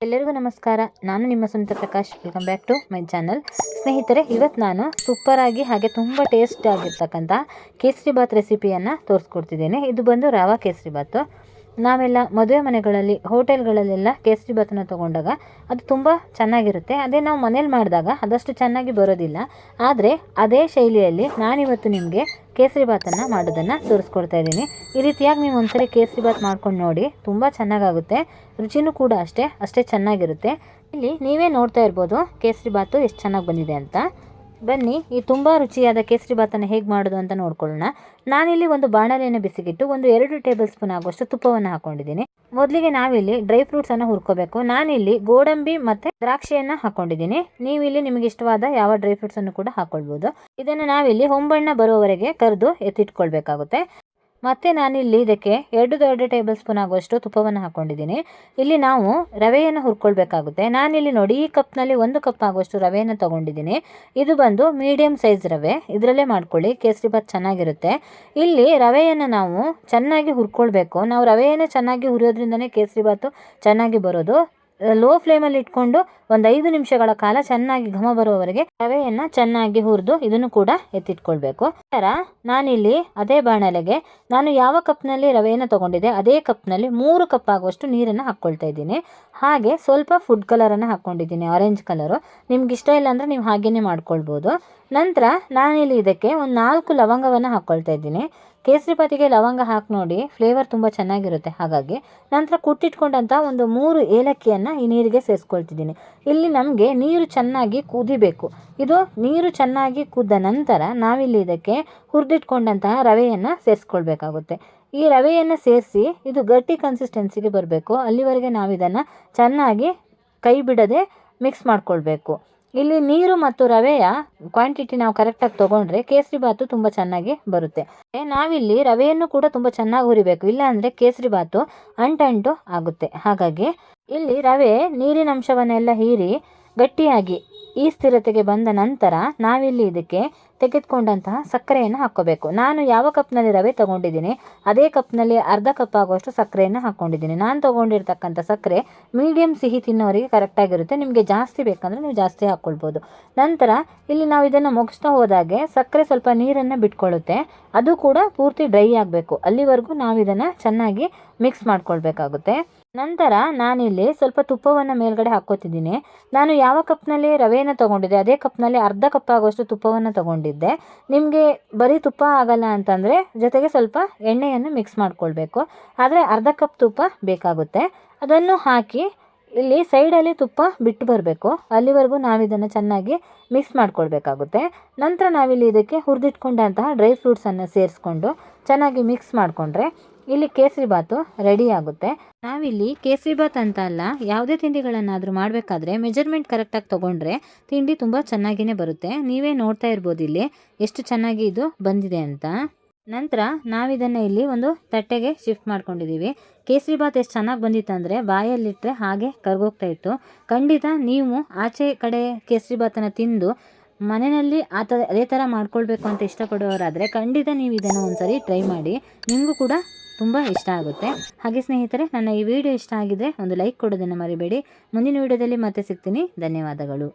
ಎಲ್ಲರಿಗೂ ನಮಸ್ಕಾರ. ನಾನು ನಿಮ್ಮ Sunita Prakash. Welcome back to my channel. ಸ್ನೇಹಿತರೆ, ಇವತ್ತು ನಾನು ಸೂಪರಾಗಿ ಹಾಗೆ ತುಂಬ ಟೇಸ್ಟ್ ಆಗಿರ್ತಕ್ಕಂಥ ಕೇಸರಿ ಬಾತ್ ರೆಸಿಪಿಯನ್ನು ತೋರಿಸ್ಕೊಡ್ತಿದ್ದೇನೆ. ಇದು ಬಂದು ರವಾ ಕೇಸರಿ ಬಾತು. ನಾವೆಲ್ಲ ಮದುವೆ ಮನೆಗಳಲ್ಲಿ, ಹೋಟೆಲ್ಗಳಲ್ಲೆಲ್ಲ ಕೇಸರಿ ಬಾತನ್ನು ತೊಗೊಂಡಾಗ ಅದು ತುಂಬ ಚೆನ್ನಾಗಿರುತ್ತೆ. ಅದೇ ನಾವು ಮನೇಲಿ ಮಾಡಿದಾಗ ಅದಷ್ಟು ಚೆನ್ನಾಗಿ ಬರೋದಿಲ್ಲ. ಆದರೆ ಅದೇ ಶೈಲಿಯಲ್ಲಿ ನಾನಿವತ್ತು ನಿಮಗೆ ಕೇಸರಿ ಬಾತನ್ನು ಮಾಡೋದನ್ನು ತೋರಿಸ್ಕೊಡ್ತಾ ಇದ್ದೀನಿ. ಈ ರೀತಿಯಾಗಿ ನೀವು ಒಂದ್ಸರಿ ಕೇಸರಿ ಬಾತ್ ಮಾಡ್ಕೊಂಡು ನೋಡಿ, ತುಂಬ ಚೆನ್ನಾಗಾಗುತ್ತೆ. ರುಚಿನೂ ಕೂಡ ಅಷ್ಟೇ ಚೆನ್ನಾಗಿರುತ್ತೆ. ಇಲ್ಲಿ ನೀವೇ ನೋಡ್ತಾ ಇರ್ಬೋದು ಕೇಸರಿ ಬಾತು ಎಷ್ಟು ಚೆನ್ನಾಗಿ ಬಂದಿದೆ ಅಂತ. ಬನ್ನಿ ಈ ತುಂಬ ರುಚಿಯಾದ ಕೇಸರಿ ಬಾತನ್ನು ಹೇಗೆ ಮಾಡೋದು ಅಂತ ನೋಡ್ಕೊಳ್ಳೋಣ. ನಾನಿಲ್ಲಿ ಒಂದು ಬಾಣಲೆಯನ್ನು ಬಿಸಿಗಿಟ್ಟು 2 ಟೇಬಲ್ ಸ್ಪೂನ್ ಆಗುವಷ್ಟು ತುಪ್ಪವನ್ನು ಹಾಕೊಂಡಿದ್ದೀನಿ. ಮೊದಲಿಗೆ ನಾವಿಲ್ಲಿ ಡ್ರೈ ಫ್ರೂಟ್ಸನ್ನು ಹುರ್ಕೋಬೇಕು. ನಾನಿಲ್ಲಿ ಗೋಡಂಬಿ ಮತ್ತು ದ್ರಾಕ್ಷಿಯನ್ನು ಹಾಕೊಂಡಿದ್ದೀನಿ. ನೀವಿಲ್ಲಿ ನಿಮಗೆ ಇಷ್ಟವಾದ ಯಾವ ಡ್ರೈ ಫ್ರೂಟ್ಸನ್ನು ಕೂಡ ಹಾಕೊಳ್ಬೋದು. ಇದನ್ನು ನಾವಿಲ್ಲಿ ಹೊಂಬಣ್ಣ ಬರೋವರೆಗೆ ಕರೆದು ಎತ್ತಿಟ್ಕೊಳ್ಬೇಕಾಗುತ್ತೆ. ಮತ್ತು ನಾನಿಲ್ಲಿ ಇದಕ್ಕೆ 2 ಟೇಬಲ್ ಸ್ಪೂನ್ ಆಗುವಷ್ಟು ತುಪ್ಪವನ್ನು ಹಾಕ್ಕೊಂಡಿದ್ದೀನಿ. ಇಲ್ಲಿ ನಾವು ರವೆಯನ್ನು ಹುರ್ಕೊಳ್ಬೇಕಾಗುತ್ತೆ. ನಾನಿಲ್ಲಿ ನೋಡಿ ಈ ಕಪ್ನಲ್ಲಿ 1 ಕಪ್ ಆಗುವಷ್ಟು ರವೆಯನ್ನು ತೊಗೊಂಡಿದ್ದೀನಿ. ಇದು ಬಂದು ಮೀಡಿಯಮ್ ಸೈಜ್ ರವೆ. ಇದರಲ್ಲೇ ಮಾಡ್ಕೊಳ್ಳಿ, ಕೇಸರಿ ಬಾತ್ ಚೆನ್ನಾಗಿರುತ್ತೆ. ಇಲ್ಲಿ ರವೆಯನ್ನು ನಾವು ಚೆನ್ನಾಗಿ ಹುರ್ಕೊಳ್ಬೇಕು. ನಾವು ರವೆಯನ್ನು ಚೆನ್ನಾಗಿ ಹುರಿಯೋದ್ರಿಂದನೇ ಕೇಸರಿ ಬಾತು ಚೆನ್ನಾಗಿ ಬರೋದು. ಲೋ ಫ್ಲೇಮಲ್ಲಿ ಇಟ್ಕೊಂಡು 5 ನಿಮಿಷಗಳ ಕಾಲ ಚೆನ್ನಾಗಿ ಘಮ ಬರುವವರೆಗೆ ರವೆಯನ್ನು ಚೆನ್ನಾಗಿ ಹುರಿದು ಇದನ್ನು ಕೂಡ ಎತ್ತಿಟ್ಕೊಳ್ಬೇಕು. ನಂತರ ನಾನಿಲ್ಲಿ ಅದೇ ಬಾಣಲೆಗೆ ನಾನು ಯಾವ ಕಪ್ನಲ್ಲಿ ರವೆಯನ್ನು ತೊಗೊಂಡಿದ್ದೆ ಅದೇ ಕಪ್ನಲ್ಲಿ 3 ಕಪ್ ಆಗುವಷ್ಟು ನೀರನ್ನು ಹಾಕ್ಕೊಳ್ತಾ ಇದ್ದೀನಿ. ಹಾಗೆ ಸ್ವಲ್ಪ ಫುಡ್ ಕಲರನ್ನು ಹಾಕ್ಕೊಂಡಿದ್ದೀನಿ, ಆರೆಂಜ್ ಕಲರು. ನಿಮ್ಗೆ ಇಷ್ಟ ಇಲ್ಲ ಅಂದರೆ ನೀವು ಹಾಗೇ ಮಾಡ್ಕೊಳ್ಬೋದು. ನಂತರ ನಾನಿಲ್ಲಿ ಇದಕ್ಕೆ 4 ಲವಂಗವನ್ನು ಹಾಕ್ಕೊಳ್ತಾ ಇದ್ದೀನಿ. ಕೇಸರಿ ಬಾತಿಗೆ ಲವಂಗ ಹಾಕಿ ನೋಡಿ, ಫ್ಲೇವರ್ ತುಂಬ ಚೆನ್ನಾಗಿರುತ್ತೆ. ಹಾಗಾಗಿ ನಂತರ ಕುಟ್ಟಿಟ್ಕೊಂಡಂಥ 3 ಏಲಕ್ಕಿಯನ್ನು ಈ ನೀರಿಗೆ ಸೇರಿಸ್ಕೊಳ್ತಿದ್ದೀನಿ. ಇಲ್ಲಿ ನಮಗೆ ನೀರು ಚೆನ್ನಾಗಿ ಕುದಿಬೇಕು. ಇದು ನೀರು ಚೆನ್ನಾಗಿ ಕುದ್ದ ನಂತರ ನಾವಿಲ್ಲಿ ಇದಕ್ಕೆ ಹುರಿದಿಟ್ಕೊಂಡಂತಹ ರವೆಯನ್ನು ಸೇರಿಸ್ಕೊಳ್ಬೇಕಾಗುತ್ತೆ. ಈ ರವೆಯನ್ನು ಸೇರಿಸಿ ಇದು ಗಟ್ಟಿ ಕನ್ಸಿಸ್ಟೆನ್ಸಿಗೆ ಬರಬೇಕು. ಅಲ್ಲಿವರೆಗೆ ನಾವಿದನ್ನು ಚೆನ್ನಾಗಿ ಕೈ ಬಿಡದೆ ಮಿಕ್ಸ್ ಮಾಡ್ಕೊಳ್ಬೇಕು. ಇಲ್ಲಿ ನೀರು ಮತ್ತು ರವೆಯ ಕ್ವಾಂಟಿಟಿ ನಾವು ಕರೆಕ್ಟಾಗಿ ತೊಗೊಂಡ್ರೆ ಕೇಸರಿ ಬಾತು ತುಂಬ ಚೆನ್ನಾಗಿ ಬರುತ್ತೆ. ನಾವಿಲ್ಲಿ ರವೆಯನ್ನು ಕೂಡ ತುಂಬ ಚೆನ್ನಾಗಿ ಹುರಿಬೇಕು, ಇಲ್ಲ ಅಂದರೆ ಕೇಸರಿ ಬಾತು ಅಂಟು ಆಗುತ್ತೆ. ಹಾಗಾಗಿ ಇಲ್ಲಿ ರವೆ ನೀರಿನ ಅಂಶವನ್ನೆಲ್ಲ ಹೀರಿ ಗಟ್ಟಿಯಾಗಿ ಈ ಸ್ಥಿರತೆಗೆ ಬಂದ ನಂತರ ನಾವಿಲ್ಲಿ ಇದಕ್ಕೆ ತೆಗೆದುಕೊಂಡಂತಹ ಸಕ್ಕರೆಯನ್ನು ಹಾಕ್ಕೋಬೇಕು. ನಾನು ಯಾವ ಕಪ್ನಲ್ಲಿ ರವೆ ತೊಗೊಂಡಿದ್ದೀನಿ ಅದೇ ಕಪ್ನಲ್ಲಿ ಅರ್ಧ ಕಪ್ ಆಗುವಷ್ಟು ಸಕ್ಕರೆಯನ್ನು ಹಾಕ್ಕೊಂಡಿದ್ದೀನಿ. ನಾನು ತೊಗೊಂಡಿರ್ತಕ್ಕಂಥ ಸಕ್ಕರೆ ಮೀಡಿಯಮ್ ಸಿಹಿ ತಿನ್ನೋರಿಗೆ ಕರೆಕ್ಟಾಗಿರುತ್ತೆ. ನಿಮಗೆ ಜಾಸ್ತಿ ಬೇಕಂದರೆ ನೀವು ಜಾಸ್ತಿ ಹಾಕ್ಕೊಳ್ಬೋದು. ನಂತರ ಇಲ್ಲಿ ನಾವು ಇದನ್ನು ಮುಗಿಸ್ತಾ ಹೋದಾಗೆ ಸಕ್ಕರೆ ಸ್ವಲ್ಪ ನೀರನ್ನು ಬಿಟ್ಕೊಳ್ಳುತ್ತೆ. ಅದು ಕೂಡ ಪೂರ್ತಿ ಡ್ರೈ ಆಗಬೇಕು. ಅಲ್ಲಿವರೆಗೂ ನಾವು ಇದನ್ನು ಚೆನ್ನಾಗಿ ಮಿಕ್ಸ್ ಮಾಡ್ಕೊಳ್ಬೇಕಾಗುತ್ತೆ. ನಂತರ ನಾನಿಲ್ಲಿ ಸ್ವಲ್ಪ ತುಪ್ಪವನ್ನು ಮೇಲ್ಗಡೆ ಹಾಕ್ಕೋತಿದ್ದೀನಿ. ನಾನು ಯಾವ ಕಪ್ನಲ್ಲಿ ರವೆಯನ್ನು ತೊಗೊಂಡಿದ್ದೆ ಅದೇ ಕಪ್ನಲ್ಲಿ ಅರ್ಧ ಕಪ್ ಆಗುವಷ್ಟು ತುಪ್ಪವನ್ನು ತೊಗೊಂಡಿದ್ದೆ. ನಿಮಗೆ ಬರೀ ತುಪ್ಪ ಆಗಲ್ಲ ಅಂತಂದರೆ ಜೊತೆಗೆ ಸ್ವಲ್ಪ ಎಣ್ಣೆಯನ್ನು ಮಿಕ್ಸ್ ಮಾಡ್ಕೊಳ್ಬೇಕು. ಆದರೆ ಅರ್ಧ ಕಪ್ ತುಪ್ಪ ಬೇಕಾಗುತ್ತೆ. ಅದನ್ನು ಹಾಕಿ ಇಲ್ಲಿ ಸೈಡಲ್ಲಿ ತುಪ್ಪ ಬಿಟ್ಟು ಬರಬೇಕು. ಅಲ್ಲಿವರೆಗೂ ನಾವಿದನ್ನು ಚೆನ್ನಾಗಿ ಮಿಕ್ಸ್ ಮಾಡ್ಕೊಳ್ಬೇಕಾಗುತ್ತೆ. ನಂತರ ನಾವಿಲ್ಲಿ ಇದಕ್ಕೆ ಹುರಿದಿಟ್ಕೊಂಡಂತಹ ಡ್ರೈ ಫ್ರೂಟ್ಸನ್ನು ಸೇರಿಸ್ಕೊಂಡು ಚೆನ್ನಾಗಿ ಮಿಕ್ಸ್ ಮಾಡಿಕೊಂಡ್ರೆ ಇಲ್ಲಿ ಕೇಸರಿ ಬಾತು ರೆಡಿ ಆಗುತ್ತೆ. ನಾವಿಲ್ಲಿ ಕೇಸರಿ ಬಾತ್ ಅಂತ ಅಲ್ಲ, ಯಾವುದೇ ತಿಂಡಿಗಳನ್ನಾದರೂ ಮಾಡಬೇಕಾದ್ರೆ ಮೆಜರ್ಮೆಂಟ್ ಕರೆಕ್ಟಾಗಿ ತೊಗೊಂಡ್ರೆ ತಿಂಡಿ ತುಂಬ ಚೆನ್ನಾಗಿಯೇ ಬರುತ್ತೆ. ನೀವೇ ನೋಡ್ತಾ ಇರ್ಬೋದು ಇಲ್ಲಿ ಎಷ್ಟು ಚೆನ್ನಾಗಿ ಇದು ಬಂದಿದೆ ಅಂತ. ನಂತರ ನಾವಿದನ್ನು ಇಲ್ಲಿ ಒಂದು ತಟ್ಟೆಗೆ ಶಿಫ್ಟ್ ಮಾಡ್ಕೊಂಡಿದ್ದೀವಿ. ಕೇಸರಿ ಬಾತ್ ಎಷ್ಟು ಚೆನ್ನಾಗಿ ಬಂದಿತ್ತು ಅಂದರೆ ಬಾಯಲ್ಲಿಟ್ಟರೆ ಹಾಗೆ ಕರ್ಗೋಗ್ತಾ ಇತ್ತು. ಖಂಡಿತ ನೀವು ಆಚೆ ಕಡೆ ಕೇಸರಿ ಬಾತನ್ನು ತಿಂದು ಮನೆಯಲ್ಲಿ ಅದೇ ಥರ ಮಾಡ್ಕೊಳ್ಬೇಕು ಅಂತ ಇಷ್ಟಪಡೋರಾದರೆ ಖಂಡಿತ ನೀವು ಇದನ್ನು ಒಂದ್ಸರಿ ಟ್ರೈ ಮಾಡಿ, ನಿಮಗೂ ಕೂಡ ತುಂಬ ಇಷ್ಟ ಆಗುತ್ತೆ. ಹಾಗೆ ಸ್ನೇಹಿತರೆ, ನನ್ನ ಈ ವಿಡಿಯೋ ಇಷ್ಟ ಆಗಿದ್ರೆ ಒಂದು ಲೈಕ್ ಕೊಡೋದನ್ನು ಮರಿಬೇಡಿ. ಮುಂದಿನ ವಿಡಿಯೋದಲ್ಲಿ ಮತ್ತೆ ಸಿಗ್ತೀನಿ. ಧನ್ಯವಾದಗಳು.